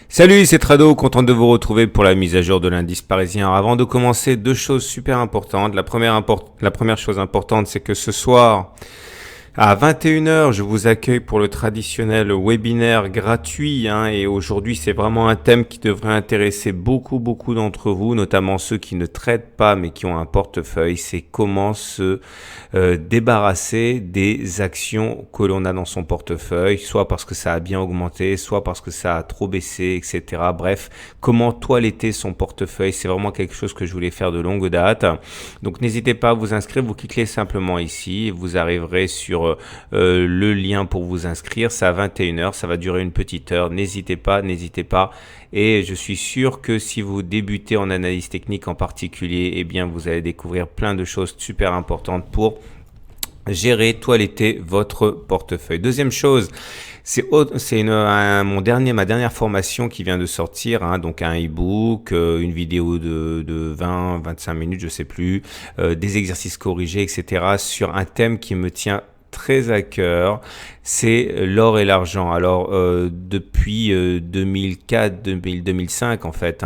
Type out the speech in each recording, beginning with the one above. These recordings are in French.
Salut, c'est Trado, content de vous retrouver pour la mise à jour de l'indice parisien. Alors, avant de commencer, deux choses super importantes. La première chose importante, c'est que ce soir, à 21h, je vous accueille pour le traditionnel webinaire gratuit, et aujourd'hui, c'est vraiment un thème qui devrait intéresser beaucoup d'entre vous, notamment ceux qui ne traitent pas mais qui ont un portefeuille. C'est comment se débarrasser des actions que l'on a dans son portefeuille, soit parce que ça a bien augmenté, soit parce que ça a trop baissé, etc. Bref, comment toiletter son portefeuille, c'est vraiment quelque chose que je voulais faire de longue date. Donc n'hésitez pas à vous inscrire, vous cliquez simplement ici, vous arriverez sur le lien pour vous inscrire. C'est à 21h, ça va durer une petite heure. N'hésitez pas. Et je suis sûr que si vous débutez en analyse technique en particulier, eh bien vous allez découvrir plein de choses super importantes pour gérer, toiletter votre portefeuille. Deuxième chose, c'est ma dernière formation qui vient de sortir, donc un e-book, une vidéo de 20-25 minutes, je sais plus, des exercices corrigés, etc. sur un thème qui me tient très à cœur, c'est l'or et l'argent. Alors depuis 2004-2005 en fait,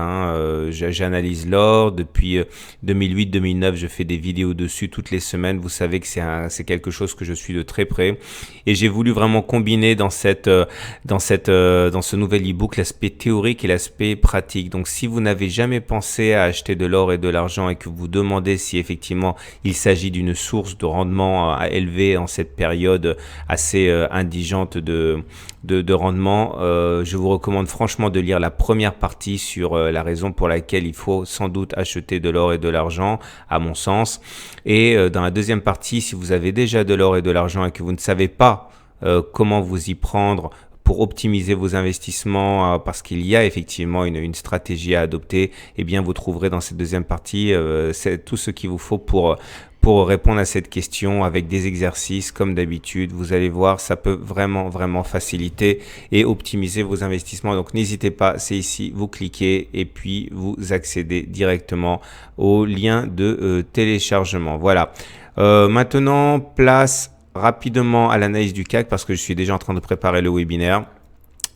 j'analyse l'or. Depuis 2008-2009, je fais des vidéos dessus toutes les semaines. Vous savez que c'est quelque chose que je suis de très près. Et j'ai voulu vraiment combiner dans ce nouvel e-book l'aspect théorique et l'aspect pratique. Donc si vous n'avez jamais pensé à acheter de l'or et de l'argent et que vous vous demandez si effectivement il s'agit d'une source de rendement élevée en cette période assez indigente de rendement, je vous recommande franchement de lire la première partie sur la raison pour laquelle il faut sans doute acheter de l'or et de l'argent, à mon sens. Et dans la deuxième partie, si vous avez déjà de l'or et de l'argent et que vous ne savez pas comment vous y prendre pour optimiser vos investissements, parce qu'il y a effectivement une stratégie à adopter, eh bien vous trouverez dans cette deuxième partie c'est tout ce qu'il vous faut pour répondre à cette question avec des exercices comme d'habitude. Vous allez voir, ça peut vraiment faciliter et optimiser vos investissements. Donc n'hésitez pas, c'est ici, vous cliquez et puis vous accédez directement au lien de téléchargement. Voilà. Maintenant, place rapidement à l'analyse du CAC parce que je suis déjà en train de préparer le webinaire.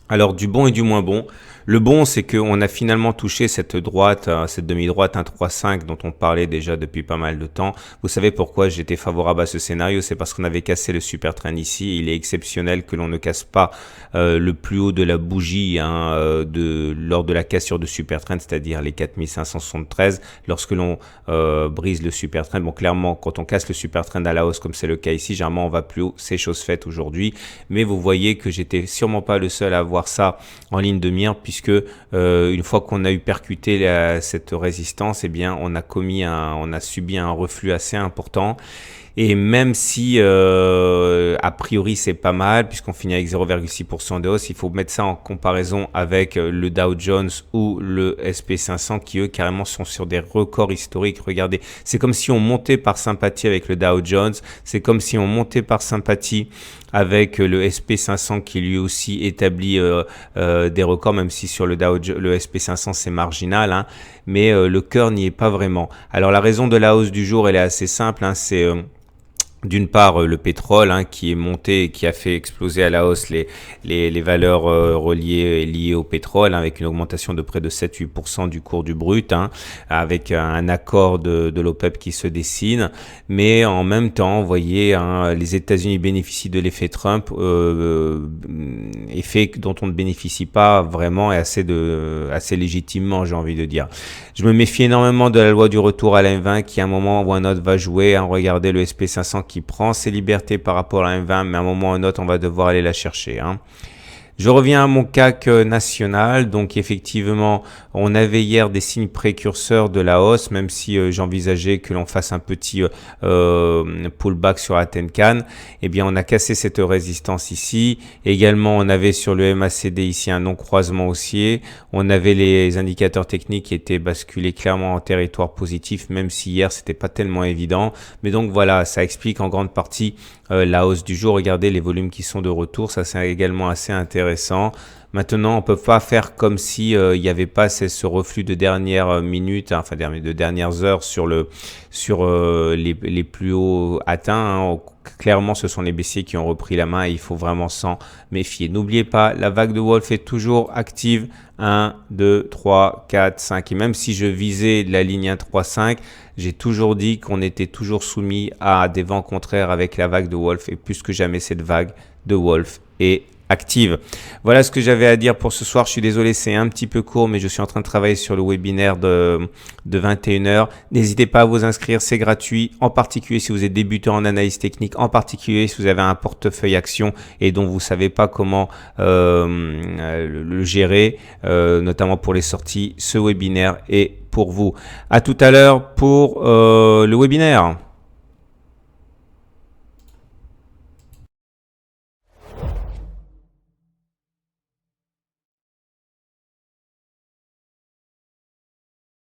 Alors du bon et du moins bon. Le bon, c'est qu'on a finalement touché cette demi-droite 1,35 dont on parlait déjà depuis pas mal de temps. Vous savez pourquoi j'étais favorable à ce scénario? C'est parce qu'on avait cassé le super trend ici. Il est exceptionnel que l'on ne casse pas le plus haut de la bougie lors de la cassure de super trend, c'est-à-dire les 4573. Lorsque l'on brise le super trend, bon clairement, quand on casse le super trend à la hausse comme c'est le cas ici, généralement on va plus haut. C'est chose faite aujourd'hui. Mais vous voyez que j'étais sûrement pas le seul à voir ça en ligne de mire, puisque une fois qu'on a eu percuté cette résistance, eh bien on a subi un reflux assez important. Et même si a priori c'est pas mal puisqu'on finit avec 0,6% de hausse, il faut mettre ça en comparaison avec le Dow Jones ou le SP500 qui eux carrément sont sur des records historiques. Regardez, c'est comme si on montait par sympathie avec le Dow Jones, c'est comme si on montait par sympathie avec le SP500 qui lui aussi établit des records, même si sur le SP500 c'est marginal, mais le cœur n'y est pas vraiment. Alors la raison de la hausse du jour elle est assez simple, c'est d'une part le pétrole qui est monté et qui a fait exploser à la hausse les valeurs liées au pétrole, avec une augmentation de près de 7-8% du cours du brut, avec un accord de l'OPEP qui se dessine. Mais en même temps, vous voyez, les États-Unis bénéficient de l'effet Trump, effet dont on ne bénéficie pas vraiment et assez légitimement, j'ai envie de dire. Je me méfie énormément de la loi du retour à la M20 qui à un moment ou un autre va jouer. Regardez le SP500 qui prend ses libertés par rapport à la M20, mais à un moment ou un autre, on va devoir aller la chercher. Je reviens à mon CAC national. Donc effectivement, on avait hier des signes précurseurs de la hausse, même si j'envisageais que l'on fasse un petit pullback sur la Tenkan. Eh bien, on a cassé cette résistance ici. Également, on avait sur le MACD ici un non-croisement haussier. On avait les indicateurs techniques qui étaient basculés clairement en territoire positif, même si hier, c'était pas tellement évident. Mais donc voilà, ça explique en grande partie la hausse du jour. Regardez les volumes qui sont de retour. Ça, c'est également assez intéressant. Maintenant, on peut pas faire comme si il n'y avait pas ce reflux de dernières minutes, hein, enfin de dernières heures sur les plus hauts atteints. Hein. Clairement, ce sont les baissiers qui ont repris la main et il faut vraiment s'en méfier. N'oubliez pas, la vague de Wolf est toujours active. 1, 2, 3, 4, 5. Et même si je visais la ligne 1, 3, 5, j'ai toujours dit qu'on était toujours soumis à des vents contraires avec la vague de Wolf. Et plus que jamais, cette vague de Wolf est active. Voilà ce que j'avais à dire pour ce soir. Je suis désolé, c'est un petit peu court, mais je suis en train de travailler sur le webinaire de 21h. N'hésitez pas à vous inscrire, c'est gratuit, en particulier si vous êtes débutant en analyse technique, en particulier si vous avez un portefeuille action et dont vous savez pas comment le gérer, notamment pour les sorties. Ce webinaire est pour vous. À tout à l'heure pour le webinaire.